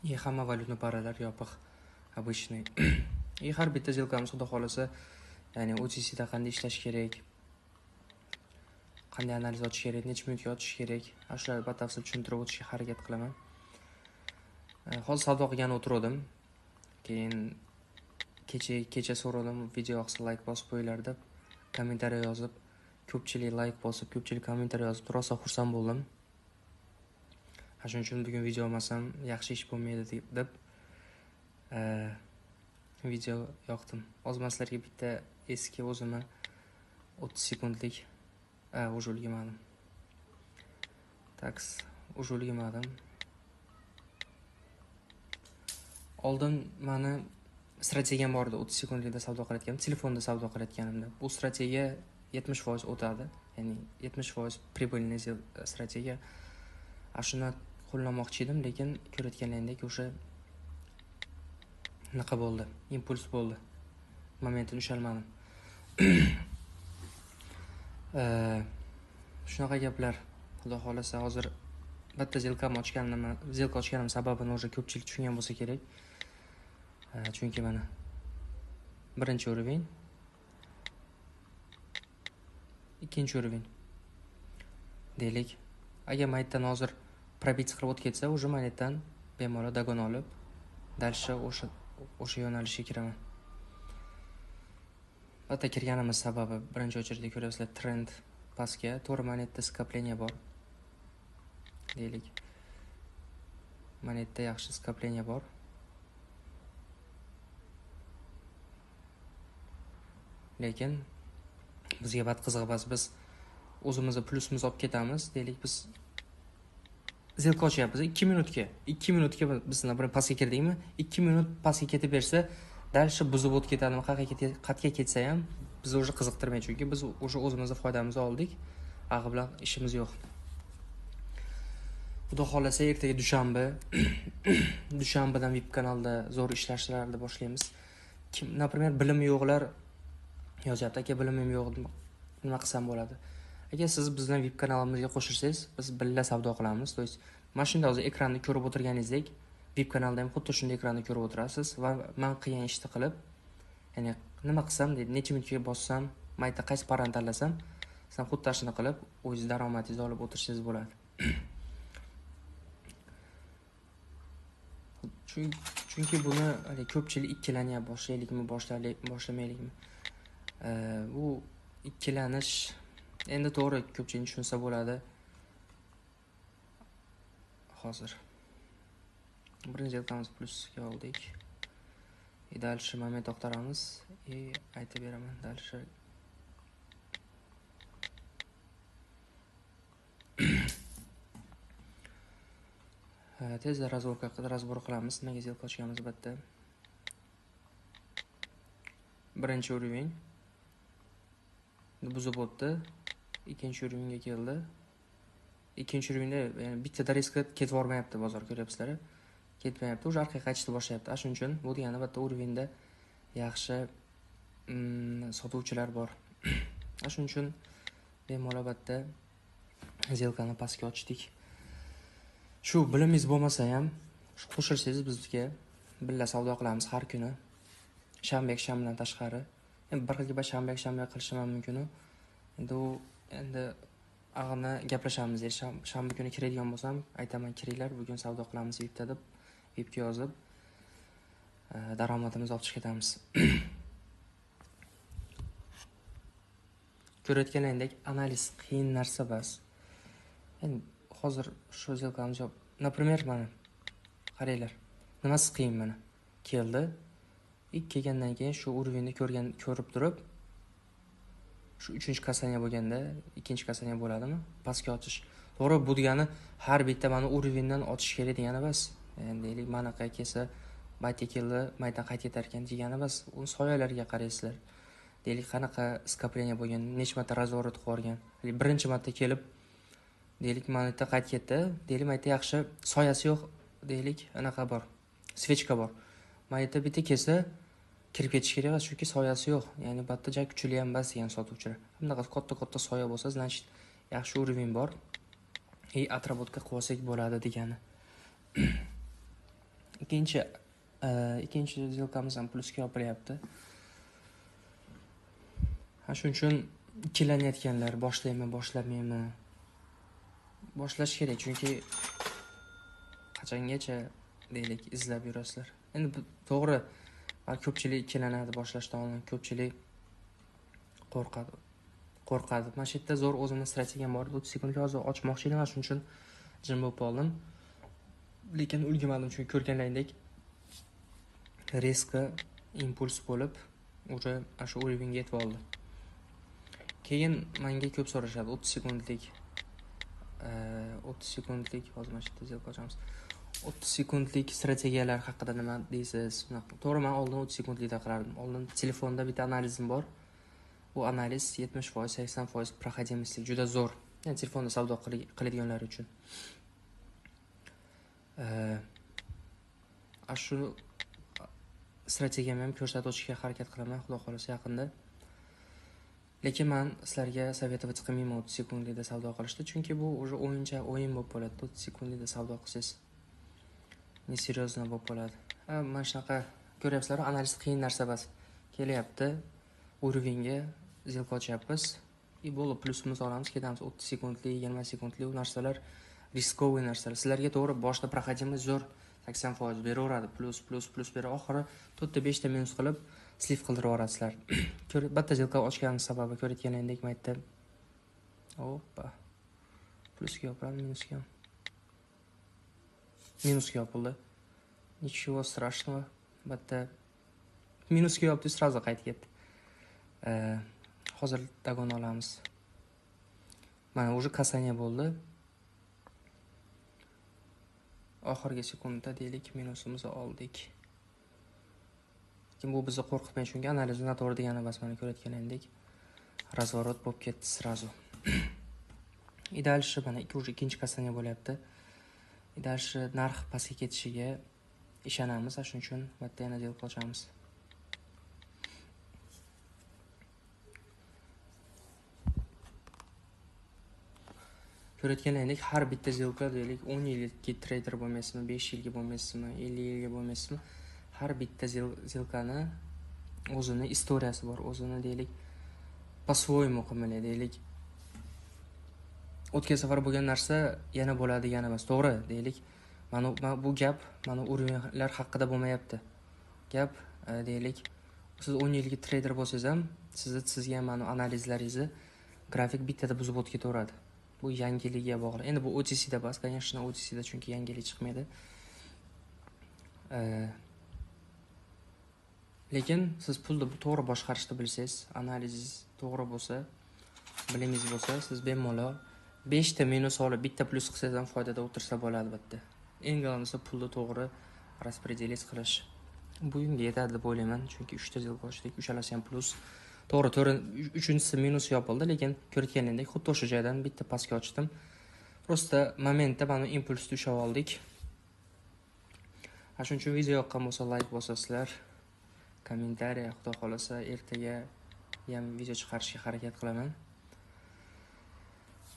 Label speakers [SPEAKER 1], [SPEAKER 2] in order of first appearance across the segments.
[SPEAKER 1] И hamma valyutni paralar yopiq, обычный. И har bitta zilkamiz xudo xolasa, ya'ni OTC'da qanday ishlash kerak, qanday analiz ochish kerak, necha minutga ochish kerak, shularni batafsil tushuntirib o'tishga harakat qilaman. Hozir savdo qilgan o'tirdim. Keyin kecha so'radim, video yoqsa like bosib qo'yinglar deb, kommentariy yozib, ko'pchilik like bosib, ko'pchilik kommentariy yozib, rosa xursand bo'ldim. Shuning uchun bugun video olmasam yaxshi ish bo'lmaydi deb video yoqdim. Ozmaslarga bitta eski o'zimni 30 sekundlik уже ulgamadim. Taks, уже ulgamadim. Oldin meni strategiyam bor edi, 30 sekundlikda savdo qilayotganim, telefonda savdo qilayotganimda. Bu strategiya 70% o'tadi, ya'ni 70% прибыльный strategiya. Shuni qo'llamoqchi edim, lekin ko'rayotganingizdek o'sha naqa bo'ldi, impuls bo'ldi. Momentni ushalmadim. Shunaqa gaplar. Xudo xolasa hozir bitta zilka ochganim sababini o'sha ko'pchilik tushungan bo'lsa kerak. Chunki mana birinchi уровень, ikkinchi уровень. Deylik, agar maytdan hozir probit qilib o'tib ketsa, o'sha maytdan bemalol dagon olib, dalsha o'sha yo'nalishga kiraman. Bitta kirganimiz sababi birinchi o'chirda ko'rasizlar, trend pastga, to'g'ri monetda skopleniya bor. Deylik, monetda yaxshi skopleniya bor. Lekin bizga bat qizig'i bas, biz o'zimizni plusimizni olib ketamiz. Deylik, biz zilka ochyapmiz 2 minutga. 2 minutga biz bir pastga kirdikmi? 2 minut pastga ketib bersa, dalsha buzib o'tib ketadimi? Qatga ketsa ham bizni o'sha qiziqtirmaydi, chunki biz o'sha o'zimizning foydamizni oldik. Ag'i bilan ishimiz yo'q. Xudo xolasa ertaga dushanba. Dushanbadan VIP kanalda zo'r ishlashlarni boshlaymiz. Kim, например, bilimi yo'qlar yozyapti, aka bilimim yo'q, nima qilsam bo'ladi? Agar siz bizdan VIP kanalimizga qo'shilsangiz, biz birga savdo qilamiz. To есть, mana shunday hozir ekranda ko'rib o'tirganingizdek, VIP kanalda ham xuddi shunday ekranda ko'rib o'tirasiz va men qilgan ishni qilib, ya'ni nima qilsam deydi, necha minutga bossam, mayda qaysi parani tanlasam, sen xuddi shuni qilib, o'zingiz daromadingizni olib o'tirishingiz bo'ladi. Chunki buni ko'pchilik ikkilanyapti, boshlaylikmi, boshlamaylikmi? Bu ikkilanish endi to'g'ri ko'pchilik tushunsa bo'ladi. Hozir birinchi yilqamiz plusga oldik. Dальше moment to'xtaramiz и aytib beraman. Dальше tezda razbor qilamiz. Nimaga zilka ochganimiz bitta. Birinchi уровень buzib o'tdi. Ikkinchi уровеньga keldi. Ikkinchi уровеньda ya'ni bitta riskka ketib bormayapti bozor, ko'ryapsizlar. Ketmayapti, o'sha orqaga qaytishni boshlayapti. Shuning uchun bu degani bitta уровеньda yaxshi sotuvchilar bor. Shuning uchun bemalol bitta zilkani pastga ochdik. Shu bilimingiz bo'lmasa ham qo'shilsangiz bizga birga savdo qilamiz har kuni. Shanba-shanbadan tashqari. Endi bir xilga shanba qilishim ham mumkin. Endi ag'ini gaplashamiz. Shanba kuni kiradigan bo'lsam, aytaman, kiringlar, bugun savdo qilamiz VIPda deb, VIPga yozib daromadimizni olib chiqib ketamiz. Ko'rayotganingizdek, analiz qiyin narsa bas. Endi hozir shu zilkamiz yo'q. Например, mana qaranglar. Nimasi qiyin mana? Keldi. Kelgandan keyin shu уровеньni ko'rib turib, shu 3-kasaniya bo'lganda, 2-kasaniya bo'ladimi? Pastga ochish. To'g'ri, bu degani har bitta mana уровеньdan ochish kerak degani bas. Endi deylik, mana kelsa, maytga keldi, maytdan qaytib ketar ekan degani bas. Uni soyalarga qaraysizlar. Deylik, qanaqa skopleniya bo'lgan, necha marta razворот qilgan. Birinchi marta kelib, deylik, maytda qaytib ketdi. Deylik, maytda yaxshi soyasi yo'q, deylik, anaqa bor. Svechka bor. Maytda bitta kelsa, kirib ketish kerak emas, chunki soyasi yo'q. Ya'ni batta joy kuchli ham bas degan sotuvchilar. Bunaqa katta soya bo'lsa, значит, yaxshi уровень bor. Отработка qilsak bo'ladi degani. ikkinchi zilkamiz ham plusga yopilyapti. Shuning uchun ikkilanayotganlar, boshlayman, boshlamayman. Boshlash kerak, chunki qachongacha deylik izlab yurasizlar. Endi to'g'ri, ko'pchilik ikkilanadi boshlashdan oldin, ko'pchilik qo'rqadi. Mana shu yerda zo'r o'zimning strategiyam bor. 30 sekundga hozir ochmoqchi edim, shuning uchun jim bo'lib qoldim. Lekin ulgurmadim, chunki ko'rganlaringdek rezko impuls bo'lib, уже shu urovingga yetib oldi. Keyin menga ko'p so'rashadi 30 sekundlik hozir mana shu yerda zilka ochamiz. 30 sekundlik strategiyalar haqida nima deysiz? To'g'ri, men oldin 30 sekundlikda qilardim. Oldin telefonda bitta analizim bor. Bu analiz 70%, 80% proходимостlik juda zo'r. Ya'ni telefonda savdo qiladiganlar uchun. Shu strategiyamni ham ko'rsatib o'tishga harakat qilaman, xudo xolasa yaqinda. Lekin men sizlarga sovetovat qilmayman 30 sekundlikda savdo qilishni, chunki bu уже o'yin bo'lib qoladi. 30 sekundlikda savdo qilsangiz neseryozno bo'lib qoladi. Mana shunaqa ko'ryapsizlar, analiz qiyin narsa emas. Kelyapti, urovingga zilka ochyapmiz. Bo'ldi, plusimizni olamiz, ketamiz. 30 sekundlik, 20 sekundlik u narsalar riskovli narsalar. Sizlarga to'g'ri boshda proходимость zo'r 80% beraveradi, plus berib oxiri 4-5 ta minus qilib sliv qildirib yuborasizlar. Bitta zilka ochganim sababi ko'rayotganingizdek maytda. Hoppa. Plusga yopiram, minusga yopildi. Nичего страшного. Bitta minusga yopdi, sразу qaytib ketdi. Hozir dagon olamiz. Mana уже kasaniya bo'ldi. Oxirgi sekundda deylik minusimizni oldik. Lekin bu bizni qo'rqitmaydi, chunki analizni noto'g'ri degani emas, mana ko'rayotganingizdek razvorot bo'lib ketdi sразу. Dальше mana ikkinchi kasaniya bo'lyapti. Dальше narx pastga ketishiga ishonamiz, shuning uchun bitta yana zilka ochamiz. Ko'rayotganingizdek har bitta zilka deylik 10 yillik trader bo'lmaysizmi, 5 yilga bo'lmaysizmi, 50 yilga bo'lmaysizmi, har bitta zilkani o'zini istoriyasi bor, o'zini deylik по-своему qilmaydi, deylik o'tgan safar bo'lgan narsa yana bo'ladi, yana emas. To'g'ri, deylik mana bu gap mana urovlar haqida bo'lmayapti. Gap deylik siz 10 yillik trader bo'lsangiz ham, sizga mana analizlaringizni grafik bittada buzib o'tib ketaveradi. Bu yangilikga bog'liq. Endi bu OTC da emas, конечно, OTC da chunki yangilik chiqmaydi. Lekin siz pulni to'g'ri boshqarishni bilsangiz, analizingiz to'g'ri bo'lsa, bilimingiz bo'lsa, siz bemalol 5 ta minus olib, bitta plus qilsangiz ham foydada o'tirsa bo'ladi albatta. Eng asosiysi pulni to'g'ri распределить qilish. Bugunga yetadi deb o'ylayman, chunki 3 ta zilka ochdik, uchalasi ham plus. To'g'ri, uchinchisi minus yopildi, lekin ko'rayotganingdek xuddi o'sha joydan bitta pastga ochdim. Prosta momentda mana impulsni ushlab oldik. Shuning uchun video yoqqan bo'lsa, like bosasizlar, kommentariy, xudo xolasa ertaga ham video chiqarishga harakat qilaman.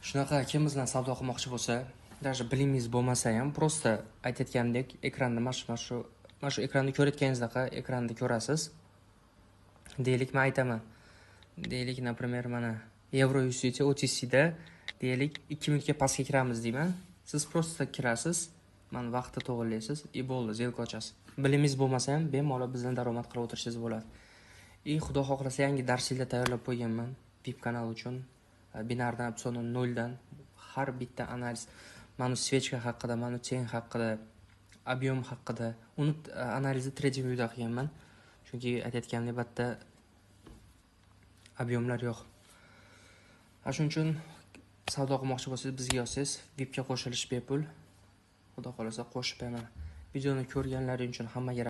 [SPEAKER 1] Shunaqa kim bizdan savdo qilmoqchi bo'lsa, даже bilimingiz bo'lmasa ham, prosta aytayotgandek ekranda mana shu ekranni ko'rayotganingizda ekranda ko'rasiz. Deylik men aytaman. Deylik, например, mana Euro USDT OTC da deylik 2 minutga pastga kiramiz deyman. Siz prosta kirasiz, mana vaqtni to'g'rilaysiz, bo'ldi, zilka ochasiz. Bilimingiz bo'lmasa ham bemalol bizdan daromad qilib o'tirishingiz bo'ladi. Xudo xohlasa yangi darsliklar tayyorlab qo'yganman VIP kanal uchun. Binardan opsioni 0 dan har bitta analiz, mana svechka haqida, mana chain haqida, объем haqida, uni analizni trading viewda qilganman. Chunki aytayotganim bitta объемlar yo'q. Shuning uchun savdo qilmoqchi bo'lsangiz bizga yozsangiz, VIPga qo'shilish bepul. Xudo xolasa qo'shib beraman. Videoni ko'rganlaring uchun hammaga